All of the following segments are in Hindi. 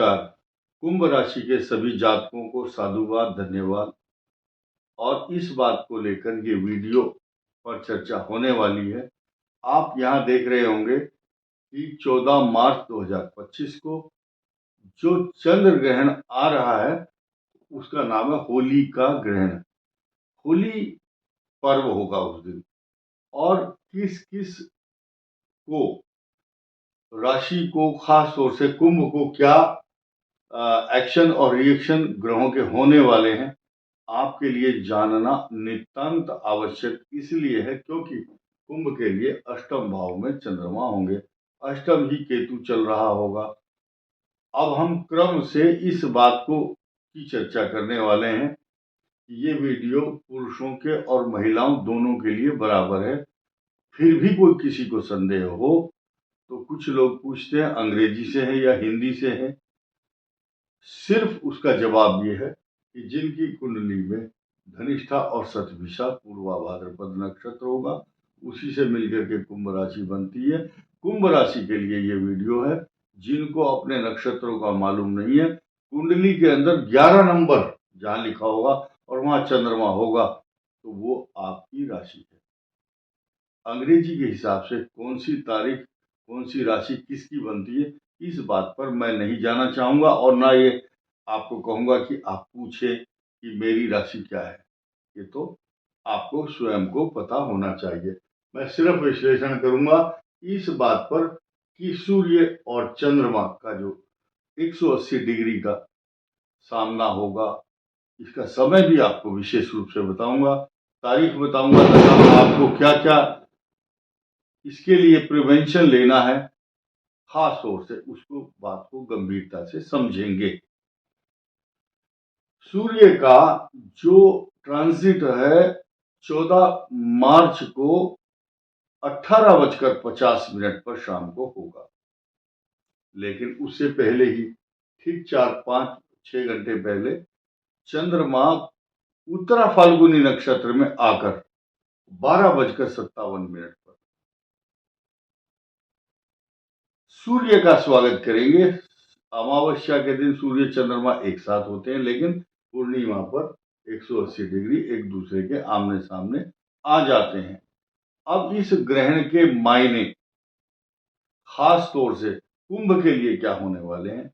नमस्कार। कुंभ राशि के सभी जातकों को साधुवाद, धन्यवाद। और इस बात को लेकर ये वीडियो पर चर्चा होने वाली है। आप यहाँ देख रहे होंगे कि 14 मार्च 2025 को जो चंद्र ग्रहण आ रहा है उसका नाम है होली का ग्रहण। होली पर्व होगा उस दिन, और किस किस को, राशि को, खास तौर से कुंभ को क्या एक्शन और रिएक्शन ग्रहों के होने वाले हैं, आपके लिए जानना नितांत आवश्यक इसलिए है क्योंकि कुंभ के लिए अष्टम भाव में चंद्रमा होंगे, अष्टम ही केतु चल रहा होगा। अब हम क्रम से इस बात को की चर्चा करने वाले हैं। ये वीडियो पुरुषों के और महिलाओं दोनों के लिए बराबर है। फिर भी कोई किसी को संदेह हो तो कुछ लोग पूछते हैं अंग्रेजी से है या हिंदी से है। सिर्फ उसका जवाब ये है कि जिनकी कुंडली में धनिष्ठा और शतभिषा पूर्वा भाद्रपद नक्षत्र होगा, उसी से मिलकर के कुंभ राशि बनती है। कुंभ राशि के लिए ये वीडियो है। जिनको अपने नक्षत्रों का मालूम नहीं है, कुंडली के अंदर 11 नंबर जहां लिखा होगा और वहां चंद्रमा होगा तो वो आपकी राशि है। अंग्रेजी के हिसाब से कौन सी तारीख, कौन सी राशि किसकी बनती है, इस बात पर मैं नहीं जाना चाहूंगा और ना ये आपको कहूंगा कि आप पूछे कि मेरी राशि क्या है। ये तो आपको स्वयं को पता होना चाहिए। मैं सिर्फ विश्लेषण करूंगा इस बात पर कि सूर्य और चंद्रमा का जो 180 डिग्री का सामना होगा, इसका समय भी आपको विशेष रूप से बताऊंगा, तारीख बताऊंगा तथा आपको क्या क्या इसके लिए प्रिवेंशन लेना है, खास तौर से उसको बात को गंभीरता से समझेंगे। सूर्य का जो ट्रांजिट है 14 मार्च को 18:50 पर शाम को होगा, लेकिन उससे पहले ही ठीक 4-5-6 घंटे पहले चंद्रमा उत्तरा फाल्गुनी नक्षत्र में आकर 12:57 पर सूर्य का स्वागत करेंगे। अमावस्या के दिन सूर्य चंद्रमा एक साथ होते हैं, लेकिन पूर्णिमा पर 180 डिग्री एक दूसरे के आमने सामने आ जाते हैं। अब इस ग्रहण के मायने खास तौर से कुंभ के लिए क्या होने वाले हैं,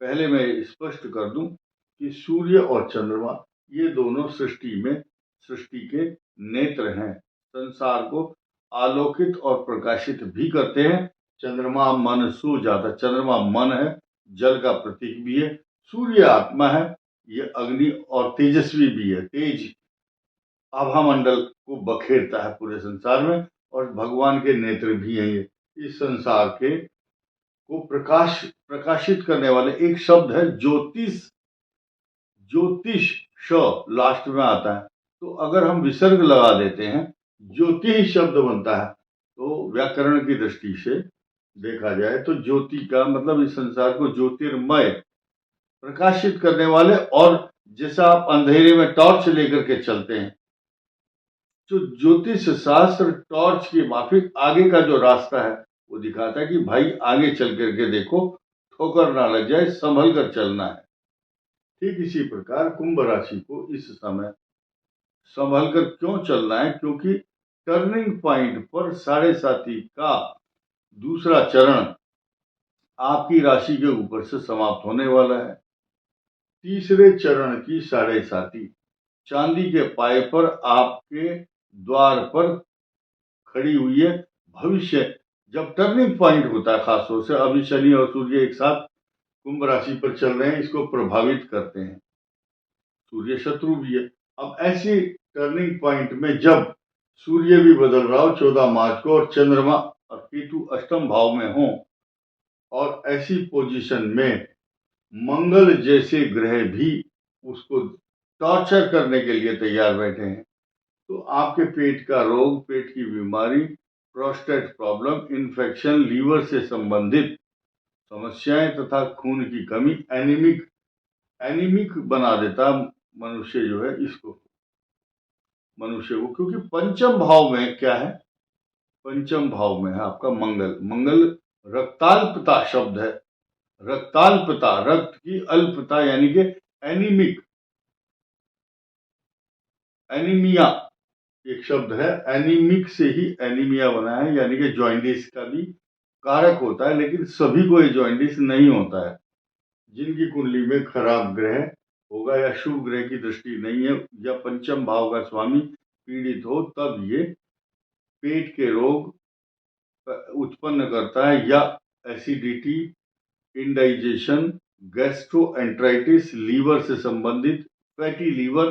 पहले मैं स्पष्ट कर दूं कि सूर्य और चंद्रमा ये दोनों सृष्टि के नेत्र हैं। संसार को आलोकित और प्रकाशित भी करते हैं। चंद्रमा मन सो जाता, चंद्रमा मन है, जल का प्रतीक भी है। सूर्य आत्मा है, ये अग्नि और तेजस्वी भी है, तेज आभामंडल को बखेरता है पूरे संसार में, और भगवान के नेत्र भी हैं। ये इस संसार के को प्रकाशित करने वाले एक शब्द है ज्योतिष। ज्योतिष श लास्ट में आता है, तो अगर हम विसर्ग लगा देते हैं ज्योति ही शब्द बनता है। तो व्याकरण की दृष्टि से देखा जाए तो ज्योति का मतलब इस संसार को ज्योतिर्मय, प्रकाशित करने वाले, और जैसा आप अंधेरे में टॉर्च लेकर के चलते हैं, जो ज्योतिष शास्त्र टॉर्च की माफिक आगे का जो रास्ता है वो दिखाता है कि भाई आगे चल करके देखो, ठोकर ना लग जाए, संभल कर चलना है। ठीक इसी प्रकार कुंभ राशि को इस समय संभल कर क्यों चलना है, क्योंकि टर्निंग पॉइंट पर 7.5 का दूसरा चरण आपकी राशि के ऊपर से समाप्त होने वाला है। तीसरे चरण की 7.5 चांदी के पाए पर आपके द्वार पर खड़ी हुई है। भविष्य जब टर्निंग पॉइंट होता है, खासतौर से अभी शनि और सूर्य एक साथ कुंभ राशि पर चल रहे हैं, इसको प्रभावित करते हैं। सूर्य शत्रु भी है। अब ऐसी टर्निंग पॉइंट में जब सूर्य भी बदल रहा हो 14 मार्च को, और चंद्रमा और केतु अष्टम भाव में हो, और ऐसी पोजीशन में मंगल जैसे ग्रह भी उसको टॉर्चर करने के लिए तैयार बैठे हैं, तो आपके पेट का रोग, पेट की बीमारी, प्रोस्टेट प्रॉब्लम, इन्फेक्शन, लीवर से संबंधित समस्याएं तथा खून की कमी, एनीमिक बना देता मनुष्य जो है इसको, मनुष्य को। क्योंकि पंचम भाव में क्या है, पंचम भाव में है आपका मंगल। मंगल रक्ताल्पता शब्द है, रक्ताल्पता, रक्त की अल्पता यानी कि एनीमिक, एनीमिया एक शब्द है, एनीमिक से ही एनीमिया बना है, यानी कि जॉइंडिस का भी कारक होता है, लेकिन सभी को ये जॉइंडिस नहीं होता है। जिनकी कुंडली में खराब ग्रह होगा या शुभ ग्रह की दृष्टि नहीं है या पंचम भाव का स्वामी पीड़ित हो, तब ये पेट के रोग उत्पन्न करता है, या एसिडिटी, इंडाइजेशन, गैस्ट्रोएंट्राइटिस, लीवर से संबंधित फैटी लीवर,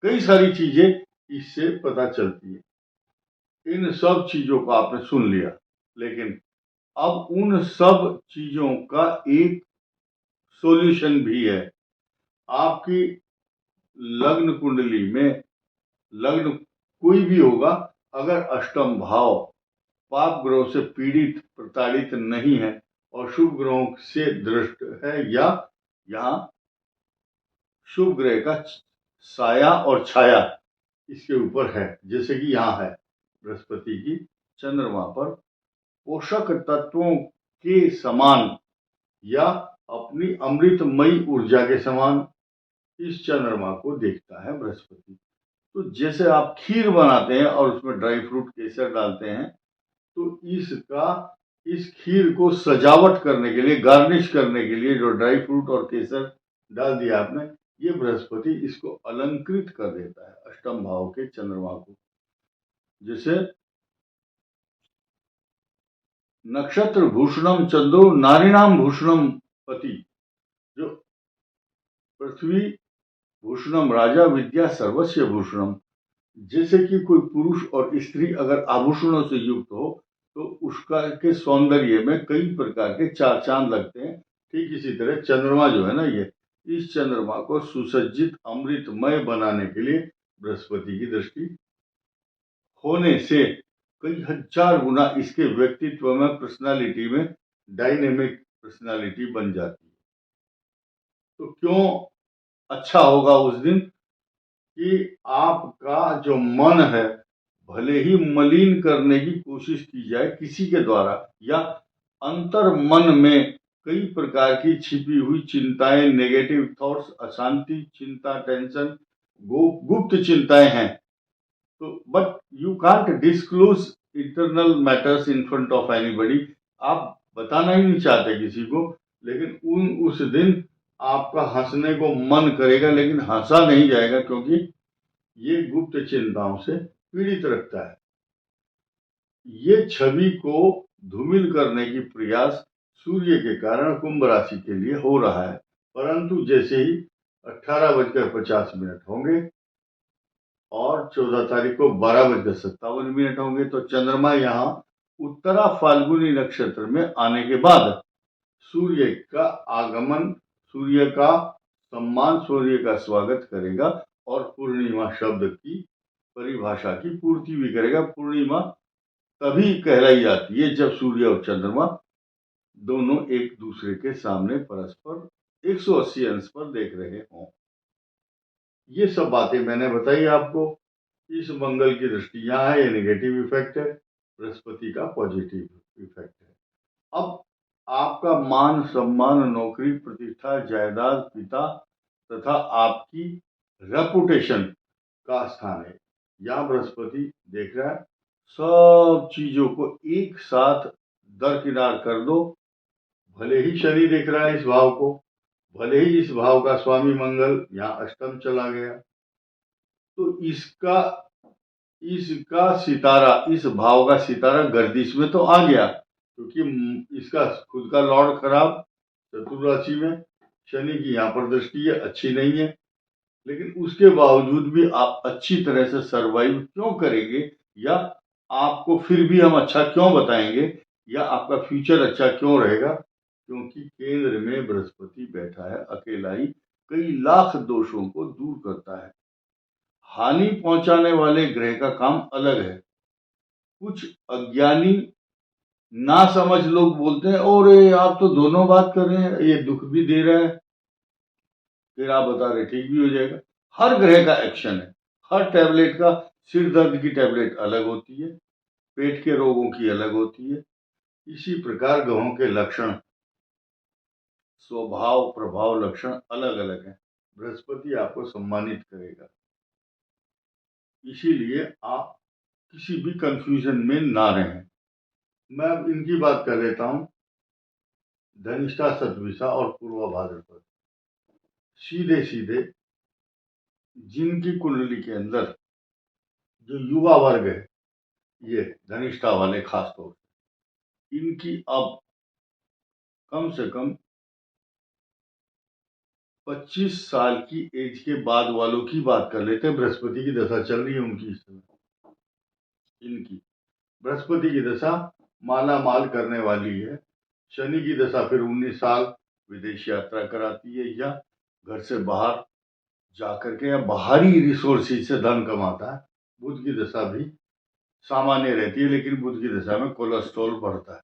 कई सारी चीजें इससे पता चलती है। इन सब चीजों को आपने सुन लिया, लेकिन अब उन सब चीजों का एक सॉल्यूशन भी है। आपकी लग्न कुंडली में, लग्न कोई भी होगा, अगर अष्टम भाव पाप ग्रहों से पीड़ित प्रताड़ित नहीं है और शुभ ग्रहों से दृष्ट है, या यहाँ शुभ ग्रह का साया और छाया इसके ऊपर है, जैसे कि यहाँ है बृहस्पति की चंद्रमा पर पोषक तत्वों के समान या अपनी अमृतमयी ऊर्जा के समान इस चंद्रमा को देखता है बृहस्पति। तो जैसे आप खीर बनाते हैं और उसमें ड्राई फ्रूट केसर डालते हैं, तो इस खीर को सजावट करने के लिए, गार्निश करने के लिए जो ड्राई फ्रूट और केसर डाल दिया आपने, ये बृहस्पति इसको अलंकृत कर देता है अष्टम भाव के चंद्रमा को। जैसे नक्षत्र भूषणम चंद्रो नारीणाम भूषणम पति, जो पृथ्वी भूषणम राजा विद्या सर्वस्व भूषणम, जैसे कि कोई पुरुष और स्त्री अगर आभूषणों से युक्त हो तो उसका के सौंदर्य में कई प्रकार के चार चांद लगते हैं, ठीक इसी तरह चंद्रमा जो है ना, ये इस चंद्रमा को सुसज्जित अमृतमय बनाने के लिए बृहस्पति की दृष्टि होने से कई हजार गुना इसके व्यक्तित्व में, पर्सनालिटी में डायनेमिक पर्सनालिटी बन जाती है। तो क्यों अच्छा होगा उस दिन कि आपका जो मन है, भले ही मलिन करने की कोशिश की जाए किसी के द्वारा, या अंतर मन में कई प्रकार की छिपी हुई चिंताएं, नेगेटिव थॉट्स, अशांति, चिंता, टेंशन, गुप्त चिंताएं हैं, तो but you can't disclose internal matters in front of anybody, आप बताना ही नहीं चाहते किसी को, लेकिन उस दिन आपका हंसने को मन करेगा, लेकिन हंसा नहीं जाएगा, क्योंकि ये गुप्त चिंताओं से पीड़ित रखता है। ये छवि को धूमिल करने की प्रयास सूर्य के कारण कुंभ राशि के लिए हो रहा है, परंतु जैसे ही 18:50 होंगे और 14 तारीख को 12:57 होंगे, तो चंद्रमा यहाँ उत्तरा फाल्गुनी नक्षत्र में आने के बाद सूर्य का आगमन, सूर्य का सम्मान, सूर्य का स्वागत करेगा और पूर्णिमा शब्द की परिभाषा की पूर्ति भी करेगा। पूर्णिमा तभी कहलाई जाती है जब सूर्य और चंद्रमा दोनों एक दूसरे के सामने परस्पर 180 अंश पर देख रहे हों। ये सब बातें मैंने बताई आपको। इस मंगल की दृष्टि यहाँ है, ये नेगेटिव इफेक्ट है, बृहस्पति का पॉजिटिव इफेक्ट है। अब आपका मान सम्मान, नौकरी, प्रतिष्ठा, जायदाद, पिता तथा आपकी रेपुटेशन का स्थान है, यहाँ बृहस्पति देख रहा है। सब चीजों को एक साथ दरकिनार कर दो। भले ही शनि देख रहा है इस भाव को, भले ही इस भाव का स्वामी मंगल यहाँ अष्टम चला गया, तो इसका सितारा, इस भाव का सितारा गर्दिश में तो आ गया, क्योंकि इसका खुद का लॉर्ड खराब चतुर राशि में, शनि की यहाँ पर दृष्टि है, अच्छी नहीं है, लेकिन उसके बावजूद भी आप अच्छी तरह से सरवाइव क्यों करेंगे, या आपको फिर भी हम अच्छा क्यों बताएंगे, या आपका फ्यूचर अच्छा क्यों रहेगा, क्योंकि केंद्र में बृहस्पति बैठा है, अकेला ही कई लाख दोषों को दूर करता है। हानि पहुंचाने वाले ग्रह का काम अलग है। कुछ अज्ञानी ना समझ लोग बोलते हैं, और आप तो दोनों बात कर रहे हैं, ये दुख भी दे रहा है, फिर आप बता रहे ठीक भी हो जाएगा। हर ग्रह का एक्शन है, हर टैबलेट का, सिर दर्द की टैबलेट अलग होती है, पेट के रोगों की अलग होती है, इसी प्रकार ग्रहों के लक्षण स्वभाव प्रभाव लक्षण अलग अलग हैं। बृहस्पति आपको सम्मानित करेगा, इसीलिए आप किसी भी कंफ्यूजन में ना रहें। मैं अब इनकी बात कर लेता हूं, धनिष्ठा, शतभिषा और पूर्वा भाद्रपद। सीधे सीधे जिनकी कुंडली के अंदर जो युवा वर्ग है, ये धनिष्ठा वाले खास तौर से, इनकी अब कम से कम 25 साल की एज के बाद वालों की बात कर लेते हैं। बृहस्पति की दशा चल रही है उनकी इस समय। इनकी बृहस्पति की दशा माला माल करने वाली है। शनि की दशा फिर 19 साल विदेश यात्रा कराती है, या घर से बाहर जाकर के या बाहरी रिसोर्सेज से धन कमाता है। बुध की दशा भी सामान्य रहती है, लेकिन बुध की दशा में कोलेस्ट्रॉल बढ़ता है।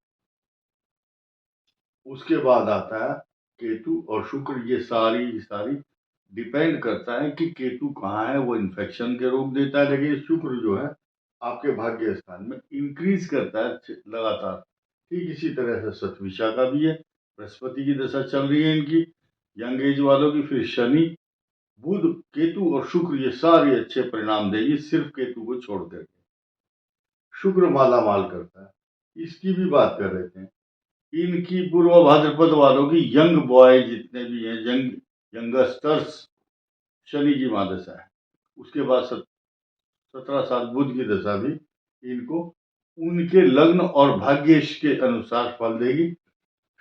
उसके बाद आता है केतु और शुक्र। ये सारी डिपेंड करता है कि केतु कहाँ है, वो इन्फेक्शन के रोग देता है, लेकिन शुक्र जो है आपके भाग्य स्थान में इंक्रीज करता है लगातार। ठीक इसी तरह से शतभिषा का भी है, बृहस्पति की दशा चल रही है इनकी, यंग एज वालों की। फिर शनि, बुध, केतु और शुक्र ये सारे अच्छे परिणाम देगी, सिर्फ केतु को छोड़ करके। शुक्र माला माल करता है, इसकी भी बात कर लेते हैं। इनकी पूर्व भाद्रपद वालों की यंग बॉय जितने भी हैं, यंगस्टर्स, शनि की मां दशा है। उसके बाद 17 साल बुध की दशा भी इनको उनके लग्न और भाग्येश के अनुसार फल देगी।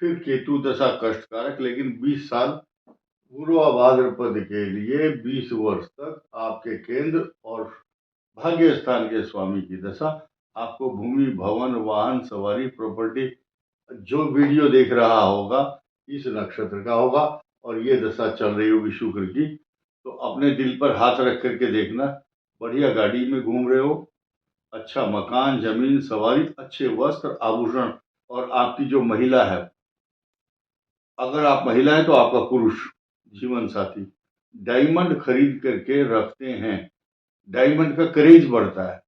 फिर केतु दशा कष्टकारक, लेकिन 20 साल पूर्व भाद्रपद के लिए 20 वर्ष तक आपके केंद्र और भाग्य स्थान के स्वामी की दशा आपको भूमि, भवन, वाहन, सवारी, प्रॉपर्टी, जो वीडियो देख रहा होगा इस नक्षत्र का होगा और ये दशा चल रही होगी शुक्र की, तो अपने दिल पर हाथ रख करके देखना। बढ़िया गाड़ी में घूम रहे हो, अच्छा मकान, जमीन, सवारी, अच्छे वस्त्र, आभूषण, और आपकी जो महिला है, अगर आप महिला है तो आपका पुरुष जीवन साथी डायमंड खरीद करके रखते हैं, डायमंड का क्रेज बढ़ता है,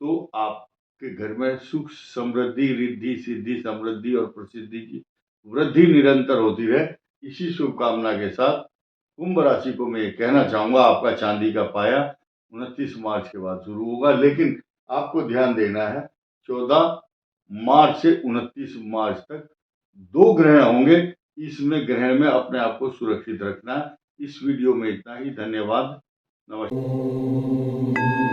तो आपके घर में सुख, समृद्धि, रिद्धि, सिद्धि, समृद्धि और प्रसिद्धि की वृद्धि निरंतर होती रहे। इसी शुभकामना के साथ कुंभ राशि को मैं ये कहना चाहूंगा, आपका चांदी का पाया 29 मार्च के बाद शुरू होगा, लेकिन आपको ध्यान देना है 14 मार्च से 29 मार्च तक 2 ग्रहण होंगे। इसमें ग्रहण में अपने आप को सुरक्षित रखना है। इस वीडियो में इतना ही। धन्यवाद, नमस्कार।